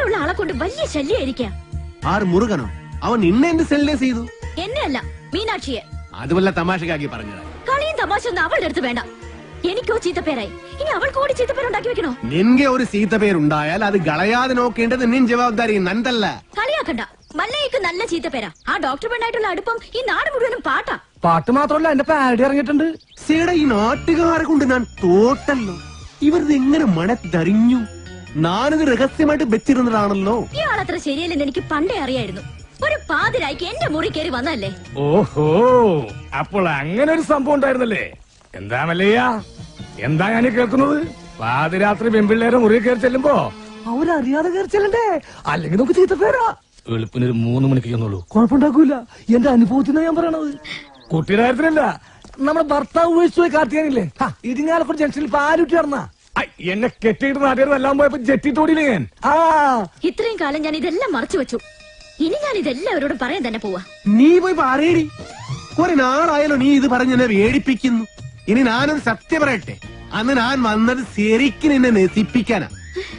ഉള്ള ആളെ കൊണ്ട് വലിയ ശല്യായിരിക്കാം. ആറ് മുറുകനോ? അവൻ നിന്നെ എന്ത് സെല്ലേ ചെയ്തു? എന്നെ അല്ല, മീനാക്ഷിയെ. അത് വല്ല തമാശക്കാക്കി പറഞ്ഞതാ. കളിയും തമാശ ഒന്നും അവളുടെ അടുത്ത് വേണ്ട. എനിക്കോ ചീത്തപ്പേരായി, ഇനി അവൾ കൂടി ചീത്തപ്പേരുണ്ടാക്കി വെക്കണോ? നിന്റെ ഒരു ചീത്തപ്പേരുണ്ടായാൽ അത് കളയാതെ നോക്കേണ്ടത് നിൻ ജവാബ്ദാരി നന്ദല്ല. കളിയാക്കണ്ട. മല്ലയ്ക്ക് നല്ല ചീത്തപ്പേരാ. ആ ഡോക്ടർ പെണ്ണായിട്ടുള്ള അടുപ്പം ഈ നാട് മുഴുവനും പാട്ടാ. പാട്ട് മാത്രമല്ല, എന്റെ പാരഡി ഇറങ്ങിയിട്ടുണ്ട്. സീടെ ഈ നാട്ടുകാരെ കൊണ്ട് ഞാൻ തോട്ടല്ലോ. ഇവരത് എങ്ങനെ മണത്തറിഞ്ഞു? ഞാനിത് രഹസ്യമായിട്ട് വെച്ചിരുന്നതാണല്ലോ. ഇയാളത്ര ശരിയല്ലെന്ന് എനിക്ക് പണ്ടേ അറിയായിരുന്നു. ഒരു പാതിരായിക്ക് എന്റെ മുറി കയറി വന്നല്ലേ. ഓഹോ, അപ്പോൾ അങ്ങനെ ഒരു സംഭവം ഉണ്ടായിരുന്നല്ലേ? എന്താ മല്ലയ്യ, എന്താ ഞാൻ കേൾക്കുന്നത്? പാതിരാത്രി പെൺപിള്ളേരെ മുറി കയറി ചെല്ലുമ്പോ അവരറിയാതെ കയറി ചെല്ലണ്ടേ? അല്ലെങ്കിൽ നമുക്ക് ചീത്തപ്പേരാ. വെളുപ്പിനൊരു 3 മണിക്ക് ചെന്നുള്ളൂ, കുഴപ്പമുണ്ടാക്കൂല. എന്റെ അനുഭവത്തിനാ ഞാൻ പറയണത്. കുട്ടിയുടെ കാര്യത്തിലല്ല, നമ്മുടെ ഭർത്താവ് ഉപയോഗിച്ചു പോയി കാർത്തികാനില്ലേ, ഇരിങ്ങാലക്കുട ജംഗ്ഷനിൽ പാലുറ്റി നടന്ന എന്നെ കെട്ടിയിട്ട് നാട്ടുകാരെല്ലാം പോയപ്പോ ജെറ്റി തോടിയില്ലേ ഞാൻ. ഇത്രയും കാലം ഞാൻ ഇതെല്ലാം മറച്ചു വെച്ചു. ഇനി ഞാൻ ഇതെല്ലാവരോടും പറയാൻ തന്നെ പോവാ. നീ പോയി പറയടി. കുറെ നാളായാലോ നീ ഇത് പറഞ്ഞെന്നെ വേടിപ്പിക്കുന്നു. ഇനി ഞാനൊരു സത്യം പറയട്ടെ. അന്ന് ഞാൻ വന്നത് ശരിക്കും നിന്നെ നശിപ്പിക്കാനാ.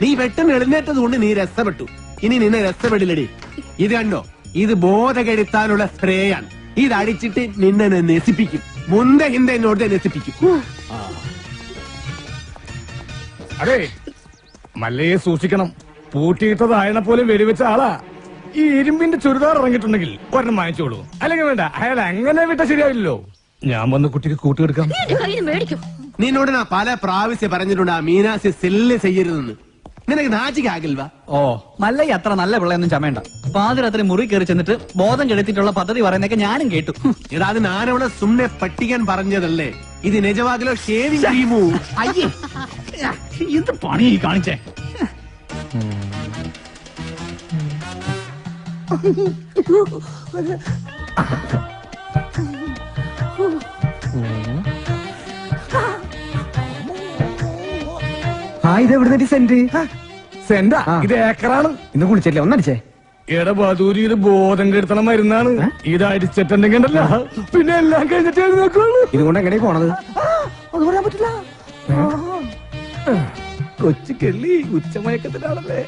നീ പെട്ടെന്ന് എഴുന്നേറ്റത് കൊണ്ട് നീ രസപ്പെട്ടു. ഇനി നിന്നെ രസപ്പെടില്ലടി. ഇത് കണ്ടോ, ഇത് ബോധകെടുത്താനുള്ള സ്പ്രേയാണ്. ഇത് അടിച്ചിട്ട് നിന്നെ നശിപ്പിക്കും. മുന്തെ ഹിന്ദ എന്നോട് നശിപ്പിക്കും. അതെ, മല്ലയെ സൂക്ഷിക്കണം. പൂട്ടിയിട്ടതായനെ പോലെ വെടിവെച്ച ആളാ. ഈ ഇരുമ്പിന്റെ ചുരിദാർ ഇറങ്ങിയിട്ടുണ്ടെങ്കിൽ ഒരെണ്ണം വാങ്ങിച്ചോളൂ. അല്ലെങ്കിൽ വേണ്ട, അയാൾ അങ്ങനെ വിട്ട ശരിയാവില്ലല്ലോ. ഞാൻ വന്ന് കുട്ടിക്ക് കൂട്ടുകെടുക്കാം. നിന്നോട് ഞാൻ പല പ്രാവശ്യം പറഞ്ഞിട്ടുണ്ട് ആ മീനാസി സെല്ല് ചെയ്യരുതെന്ന്. നിനക്ക് നാച്ചിക്കാകിൽവാ? ഓ, മല്ലയ്യ അത്ര നല്ല പിള്ളയൊന്നും ചമേണ്ട. പാതിരാത്രി മുറി കയറി ചെന്നിട്ട് ബോധം കെടുത്തിട്ടുള്ള പദ്ധതി പറയുന്നൊക്കെ ഞാനും കേട്ടു. എടാ, അത് ഞാനവിടെ സുമ്നെ പട്ടിക്കാൻ പറഞ്ഞതല്ലേ. ഇത് നിജവാകിലോ ഷേവിംഗ് ക്രീമോ? അയ്യേ, എന്ത് പണി കാണിച്ചേ. ഇതെവിടുന്ന സെന്റ്? സെന്റാ? ഇത് ഏക്കറാണ്. ഇന്ന് കുളിച്ചില്ലേ? ഒന്നടിച്ചേ. എടബാദൂരിയില് ബോധം കെടുത്തണം മരുന്നാണ്. ഇത് അടിച്ചിട്ടുണ്ടെങ്കിൽ ഉണ്ടല്ലോ, പിന്നെ എല്ലാം കഴിഞ്ഞിട്ട് എഴുന്നേക്കുള്ളൂ. ഇതുകൊണ്ട് എങ്ങനെ പോണത്? അത് പറയാൻ പറ്റില്ല. കൊച്ചു കെള്ളി ഉച്ചമയക്കത്തിലാണല്ലേ,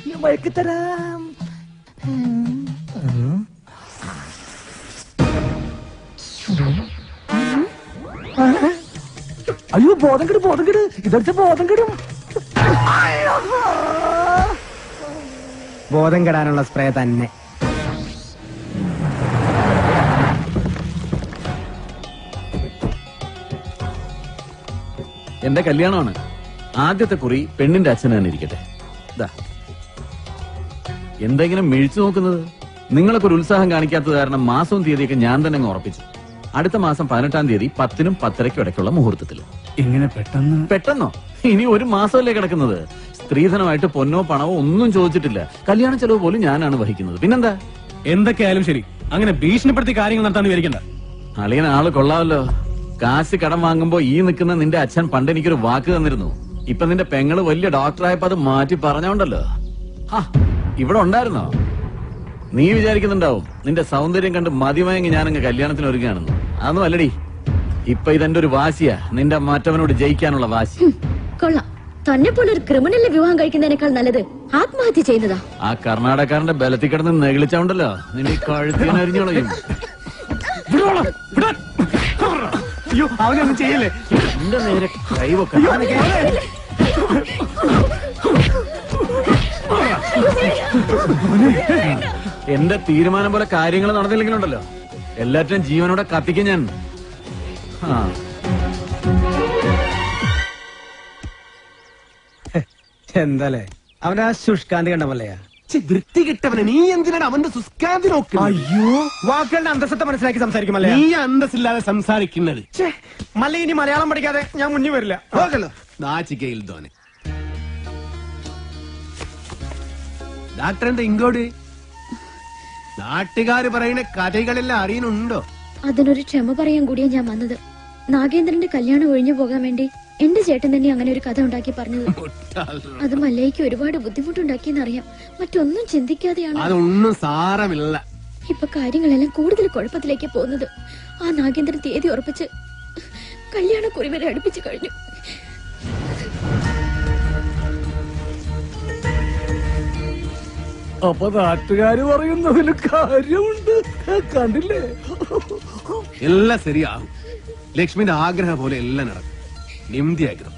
ഞാൻ മയക്കത്തരാം. അയ്യോ, ബോധം കെടും, ബോധം കെട്. ഇതടിച്ച ബോധം കെടും. ബോധം കെടാനുള്ള സ്പ്രേ തന്നെ. എന്റെ കല്യാണമാണ്. ആദ്യത്തെ കുറി പെണ്ണിന്റെ അച്ഛൻ തന്നെ ഇരിക്കട്ടെ. എന്തെങ്കിലും മിഴിച്ചു നോക്കുന്നത്? നിങ്ങളൊക്കെ ഒരു ഉത്സാഹം കാണിക്കാത്തത് കാരണം മാസവും തീയതിയൊക്കെ ഞാൻ തന്നെ അങ്ങ് ഉറപ്പിച്ചു. അടുത്ത മാസം 18-ാം തീയതി 10-നും 10:30-ക്കും ഇടയ്ക്കുള്ള മുഹൂർത്തത്തിൽ. ഇങ്ങനെ പെട്ടെന്നോ? ഇനി ഒരു മാസമല്ലേ കിടക്കുന്നത്. സ്ത്രീധനമായിട്ട് പൊന്നോ പണമോ ഒന്നും ചോദിച്ചിട്ടില്ല. കല്യാണ ചെലവ് പോലും ഞാനാണ് വഹിക്കുന്നത്. പിന്നെന്താ? എന്തൊക്കെയായാലും ശരി, അങ്ങനെ ഭീഷണിപ്പെടുത്തി കാര്യങ്ങൾ നടത്താൻ വിചാരിക്കണ്ട. അളിയൻ ആള് കൊള്ളാമല്ലോ. കാശ് കടം വാങ്ങുമ്പോ ഈ നിൽക്കുന്ന നിന്റെ അച്ഛൻ പണ്ട് എനിക്കൊരു വാക്ക് തന്നിരുന്നു. ഇപ്പൊ നിന്റെ പെങ്ങള് വലിയ ഡോക്ടറായപ്പോ അത് മാറ്റി പറഞ്ഞോണ്ടല്ലോ. ഇവിടെ ഉണ്ടായിരുന്നോ? നീ വിചാരിക്കുന്നുണ്ടാവും നിന്റെ സൗന്ദര്യം കണ്ട് മതിമയങ്ങി ഞാനങ്ങ് കല്യാണത്തിന് ഒരുങ്ങാണെന്ന്. അതൊന്നും അല്ലടി. ഇപ്പൊ ഇതെന്റെ ഒരു വാശിയാ, നിന്റെ മറ്റവനോട് ജയിക്കാനുള്ള വാശി. കൊള്ളാം. തന്നെ പോലെ ഒരു ക്രിമിനലിനെ വിവാഹം കഴിക്കുന്നതിനേക്കാൾ നല്ലത് ആത്മഹത്യ ചെയ്യുന്നതാ. ആ കർണാടകക്കാരന്റെ ബലത്തിൽ കിടന്ന് നെകിളിച്ചോണ്ടല്ലോ നിന്റെ കഴുത്തിനരിഞ്ഞോളയും. അയ്യോ, അവനൊന്നും ചെയ്യല്ലേ. എന്റെ നേരെ കൈവക്ക. എന്റെ തീരുമാനം പോലെ കാര്യങ്ങൾ നടന്നില്ലെങ്കിലുണ്ടല്ലോ, എല്ലാറ്റിനും ജീവനോടെ കത്തിക്കും ഞാൻ. എന്താലേ അവനാ ശുഷ്കാന്തി കണ്ട മല്ലയാ. വൃത്തി കിട്ടവനെ നീ എന്തിനാണ് അവന്റെ സുസ്കാന്തി നോക്കുന്നത്? അയ്യോ, വാക്കുകളുടെ അന്തസ്സത്തെ മനസ്സിലാക്കി സംസാരിക്കുമല്ലേ. നീ അന്തസ്സില്ലാതെ സംസാരിക്കുന്നത്. മല്ല ഇനി മലയാളം പഠിക്കാതെ ഞാൻ മുന്നിൽ വരില്ല. നാച്ചിക്കയിൽ തോനെ ഡാക്ടർ എന്താ ഇങ്ങോട്ട്? നാട്ടുകാര് പറയുന്ന കഥകളെല്ലാം അറിയുന്നുണ്ടോ? അതിനൊരു ക്ഷമ പറയാൻ കൂടിയാ ഞാൻ വന്നത്. നാഗേന്ദ്രന്റെ കല്യാണം ഒഴിഞ്ഞു പോകാൻ വേണ്ടി എന്റെ ചേട്ടൻ തന്നെ അങ്ങനെ ഒരു കഥ ഉണ്ടാക്കി പറഞ്ഞത്. അത് മല്ലയ്ക്ക് ഒരുപാട് ബുദ്ധിമുട്ടുണ്ടാക്കിയെന്നറിയാം. മറ്റൊന്നും ചിന്തിക്കാതെയാണ്. അതൊന്നും സാരമില്ല. ഇപ്പൊ കാര്യങ്ങളെല്ലാം കൂടുതൽ കുഴപ്പത്തിലേക്ക് പോകുന്നത്. ആ നാഗേന്ദ്രൻ തീയതി ഉറപ്പിച്ച് കല്യാണക്കുറി വരെ അടുപ്പിച്ചു കഴിഞ്ഞു. അപ്പൊ നാട്ടുകാര് പറയുന്നതിന് കാര്യമുണ്ട്. കണ്ടില്ലേ? എല്ലാം ശരിയാകും. ലക്ഷ്മിന്റെ ആഗ്രഹം പോലെ എല്ലാം നടക്കും. നിമ്മതിയാഗ്രഹം.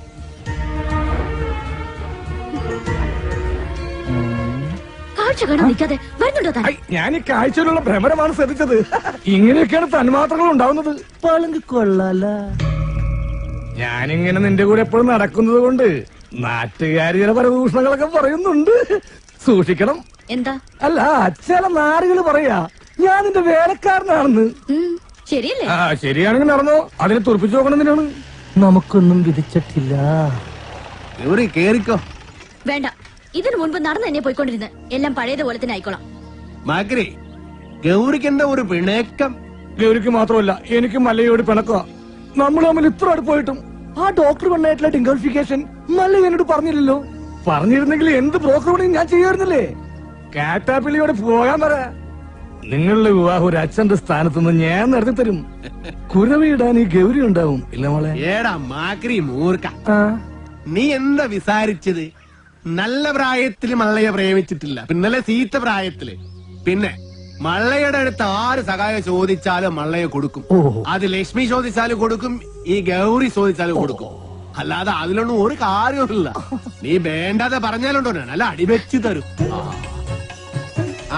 കാഴ്ച കാണാൻ നിൽക്കാതെ വരുന്നുണ്ടോ താൻ? ഞാൻ ഈ കാഴ്ചയിലുള്ള ഭ്രമരമാണ് ശ്രദ്ധിച്ചത്. ഇങ്ങനെയൊക്കെയാണ് തന്മാത്രകൾ ഉണ്ടാവുന്നത്. പളുങ്ക് കൊള്ളാല. ഞാനിങ്ങനെ നിന്റെ കൂടെ എപ്പോഴും നടക്കുന്നത് കൊണ്ട് നാട്ടുകാര് ചില പരദൂഷണങ്ങളൊക്കെ പറയുന്നുണ്ട്. സൂക്ഷിക്കണം. എന്താ? അല്ല, ചില നാടുകൾ പറയാ ഞാൻ നിന്റെ വേലക്കാരനാണെന്ന്. ശരിയല്ലേ? ശരിയാണെങ്കിൽ നടന്നോ. അതിനെ തുറപ്പിച്ചു നോക്കണമെന്നാണ്. നമുക്കൊന്നും വിധിച്ചിട്ടില്ല. കേറിക്കോ. വേണ്ട, ഇതിനു മുൻപ് നടന്നു തന്നെ പോയിക്കൊണ്ടിരുന്നത് എല്ലാം പഴയതുപോലെ തന്നെ ആയിക്കോളാം. മാക്രി, ഗൗരിക്ക് എന്താ ഒരു പിണക്കം? ഗൗരിക്ക് മാത്രമല്ല, എനിക്ക് മല്ലയോട് പിണക്കുക. നമ്മൾ തമ്മിൽ ഇത്ര അടുപ്പായിട്ടും ആ ഡോക്ടർ കൊണ്ടായിട്ടുള്ള ഡിംഗോഫിക്കേഷൻ മല്ല എന്നോട് പറഞ്ഞില്ലല്ലോ. പറഞ്ഞിരുന്നെങ്കിൽ എന്ത് ബ്രോക്കർ പണിയും ഞാൻ ചെയ്യാറുന്നില്ലേ. കാറ്റാപ്പിള്ളിയോട് പോകാൻ പറ. നിങ്ങളുടെ വിവാഹം ഒരു അച്ഛന്റെ സ്ഥാനത്തുനിന്ന് ഞാൻ നടത്തി തരും. കുരവിടാൻ ഈ ഗൗരി ഉണ്ടാവും. ഇല്ല മോളെ? ഏടാ മാക്രി മൂർക്ക, നീ എന്താ വിസാരിച്ചത്? നല്ല പ്രായത്തില് മള്ളയെ പ്രേമിച്ചിട്ടില്ല, പിന്നല്ലേ സീത്ത പ്രായത്തില്. പിന്നെ മള്ളയുടെ അടുത്ത് ആര് സഹായം ചോദിച്ചാലും മള്ളയെ കൊടുക്കും. അത് ലക്ഷ്മി ചോദിച്ചാലും കൊടുക്കും, ഈ ഗൗരി ചോദിച്ചാലും കൊടുക്കും. അല്ലാതെ അതിലൊന്നും ഒരു കാര്യമില്ല. നീ വേണ്ടാതെ പറഞ്ഞാലുണ്ടോ നല്ല അടിവെച്ചു തരും.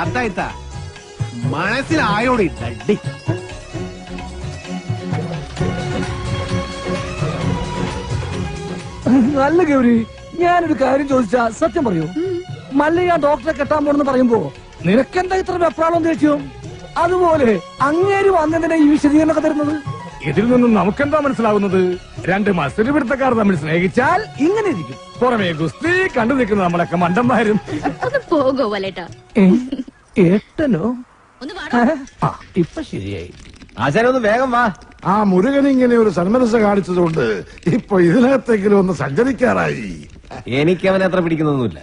അതായിത്ത മനസ്സിലായോടി ഡഡി. നല്ല ഗൗരി, ഞാനൊരു കാര്യം ചോദിച്ചാ സത്യം പറയൂ. മല്ലയ്യ ഡോക്ടറെ കെട്ടാൻ പോണെന്ന് പറയുമ്പോ നിനക്കെന്താ ഇത്ര വെപ്രാളം തേച്ചു? അതുപോലെ അങ്ങേര് വന്നതിനെ ഈ വിശദീകരണമൊക്കെ തരുന്നത്. ഇതിൽ നിന്നും നമുക്കെന്താ മനസ്സിലാവുന്നത്? രണ്ട് മത്സര പിടുത്തക്കാർ തമ്മിൽ സ്നേഹിച്ചാൽ ഇങ്ങനെ ഇരിക്കും. പുറമേ ഗുസ്തി കണ്ടു നിൽക്കുന്ന നമ്മളൊക്കെ മണ്ടന്മാരും. ഒന്ന് പോകോ വലേട്ടാ. ഏട്ടനോ? ഇപ്പൊ ശരിയായി. ആശാനൊന്ന് വേഗം വാ. ആ മുരുകൻ ഇങ്ങനെ ഒരു സന്മനസ് കാണിച്ചതുകൊണ്ട് ഇപ്പൊ ഇതിനകത്തെങ്കിലും ഒന്ന് സഞ്ചരിക്കാറായി. എനിക്ക് അവനെ അത്ര പിടിക്കുന്നൊന്നുമില്ല.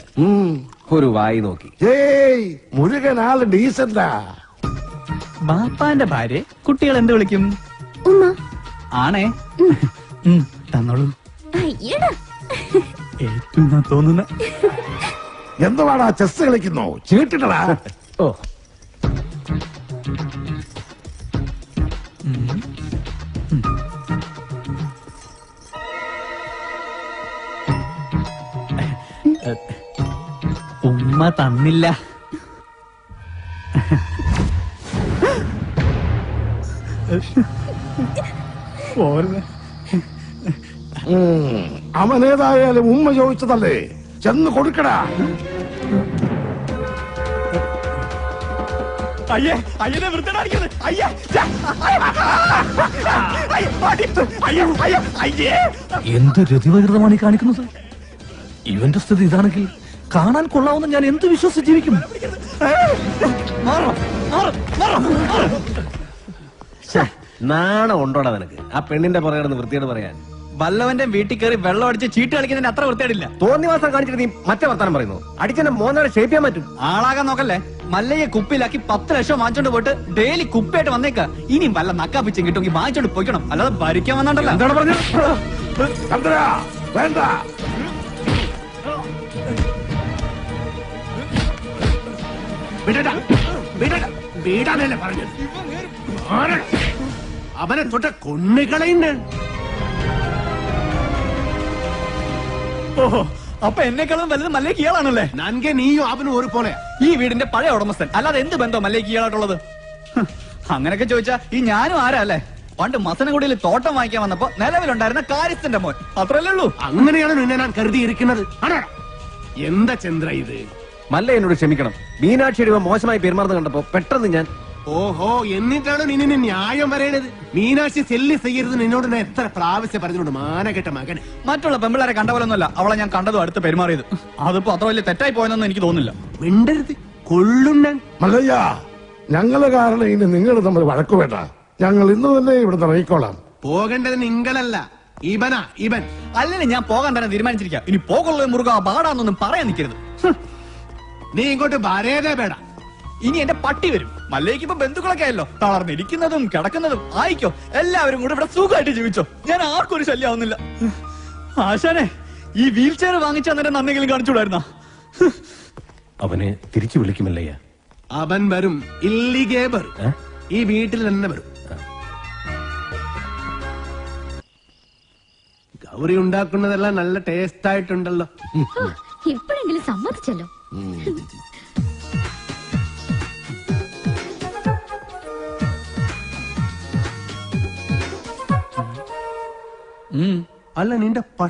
ഒരു വായി നോക്കി. ഏയ്, മുരുകൻ ആള് ഡീസന്റാ. ബാപ്പാന്റെ ഭാര്യ കുട്ടികൾ എന്ത് വിളിക്കും? ഉമ്മ. ആണേ. തന്നോളൂ. അയ്യടാ. ഏറ്റവും തോന്നുന്ന എന്തുവാടാ ചെസ് കളിക്കുന്നു? ചീട്ടിട്ടടാ. ഓ, ഉമ്മ തന്നില്ല. അവനേതായാലും ഉമ്മ ചോദിച്ചതല്ലേ, ചെന്ന് കൊടുക്കടാ. അയ്യേ, അയ്യനെ വൃത്തിടാടിക്കുന്നത്. അയ്യേ, എന്ത് രതിവകൃതമാണ് ഈ കാണിക്കുന്നത്? ഇവന്റെ സ്ഥിതി ഇതാണെങ്കിൽ കാണാൻ കൊള്ളാവുന്ന ഞാൻ എന്ത് വിശ്വസിച്ച് ജീവിക്കും? നാണം ഉണ്ടോടാ നിനക്ക്? ആ പെണ്ണിന്റെ പുറകെ വൃത്തിയോട് പറയാൻ. വല്ലവന്റെ വീട്ടിൽ കയറി വെള്ളം അടിച്ച് ചീട്ട് കളിക്കുന്നതിന് അത്ര വൃത്തിയാടില്ല. തോന്നിവാസം കാണിച്ചിട്ട് നീ മറ്റേ വർത്താനം പറയുന്നു. അടിച്ചെന്നെ മോനാടെ ഷേപ്പ് ചെയ്യാൻ പറ്റും. ആളാകാൻ നോക്കല്ലേ. മല്ലയെ കുപ്പിയിലാക്കി 10 ലക്ഷം വാങ്ങിച്ചോണ്ട് പോയിട്ട് ഡെയിലി കുപ്പിയായിട്ട് വന്നേക്ക. ഇനിയും വല്ല നക്കാപ്പിച്ചും കിട്ടുമെങ്കിൽ വാങ്ങിച്ചോണ്ട് പോയിക്കണം. അല്ലാതെ ഭരിക്കാൻ വന്നോണ്ടല്ലോ. എന്താണ് പറഞ്ഞത്? ചന്ദ്ര, വേണ്ട. വീടാനല്ലേ പറഞ്ഞത്? അവനെ തൊട്ട കൊണ്ണുകളയുണ്ട്. ഓഹോ, അപ്പൊ എന്നെക്കാളും വലുത് മല്ലേക്ക് ഇയാളാണല്ലേ? നൻകെ നീയും അവനും ഒരു പോലെ. ഈ വീടിന്റെ പഴയ ഉടമസ്ഥൻ. അല്ലാതെ എന്ത് ബന്ധം മല്ലേക്ക് ഇയാളായിട്ടുള്ളത്? അങ്ങനെയൊക്കെ ചോദിച്ചാ ഈ ഞാനും ആരാ അല്ലേ? പണ്ട് മസനഗുഡിയിൽ തോട്ടം വാങ്ങിക്കാൻ വന്നപ്പോ നിലവിലുണ്ടായിരുന്ന കാര്യസ്ഥന്റെ മോൻ. അത്രല്ലേ ഉള്ളൂ. അങ്ങനെയാണ് നിന്നെ ഞാൻ കരുതിയിരിക്കുന്നത്. എന്താ ചന്ദ്ര ഇത്? മല്ല എന്നോട് ക്ഷമിക്കണം. മീനാക്ഷിയുടെ മോശമായി പെരുമാറുന്ന കണ്ടപ്പോ പെട്ടെന്ന് ഞാൻ. ഓഹോ, എന്നിട്ടാണ് നിന്നെ ന്യായം പറയണത്? മീനാക്ഷി സെല്ലി ചെയ്യരുത് നിന്നോട് ഞാൻ എത്ര പ്രാവശ്യം പറഞ്ഞോണ്ട് മാനകെട്ട മകൻ. മറ്റുള്ള പെമ്പിളാരെ കണ്ട പോലൊന്നുമല്ല അവളെ ഞാൻ കണ്ടതും അടുത്ത് പെരുമാറിയത്. അതിപ്പോ അത്ര വലിയ തെറ്റായി പോയെന്നൊന്നും എനിക്ക് തോന്നുന്നില്ല. മിണ്ടരുത്, കൊള്ളുണ്ണൻ. മല്ലയ്യ, ഞങ്ങള് കാരണം ഇനി നിങ്ങൾ തമ്മിൽ വഴക്കു വേണ്ട. ഞങ്ങൾ ഇന്ന് തന്നെ ഇവിടെ ഇറങ്ങിക്കോളാം. പോകേണ്ടത് നിങ്ങളല്ല, ഇവനാ. ഇവൻ അല്ലെങ്കിൽ ഞാൻ പോകാൻ തന്നെ തീരുമാനിച്ചിരിക്കാം. ഇനി പോകുള്ള മുറുക പാടാന്നൊന്നും പറയാൻ നിൽക്കരുത്. നീ ഇങ്ങോട്ട് വരേതേ വേട. ഇനി എന്റെ പട്ടി വരും. മല്ലേക്ക് ഇപ്പൊ ബന്ധുക്കളൊക്കെ ആയല്ലോ. തളർന്നിരിക്കുന്നതും കിടക്കുന്നതും ആയിക്കോ. എല്ലാവരും കൂടെ ഇവിടെ സുഖമായിട്ട് ജീവിച്ചോ. ഞാൻ ആർക്കും ഒരു ശല്യമാവുന്നില്ല. ആശാനെ, ഈ വീൽ ചെയർ വാങ്ങിച്ച അന്നേരം നന്നെങ്കിലും കാണിച്ചുകൂടായിരുന്ന? അവനെ തിരിച്ചു വിളിക്കുമല്ലയ്യ. അവൻ വരും, ഇല്ലിഗേ വരും. ഈ വീട്ടിൽ തന്നെ വരും. ഗൗരി ഉണ്ടാക്കുന്നതെല്ലാം നല്ല ടേസ്റ്റ് ആയിട്ടുണ്ടല്ലോ. ഇപ്പോഴെങ്കിലും സമ്മതിച്ചല്ലോ. അല്ല, നിന്റെ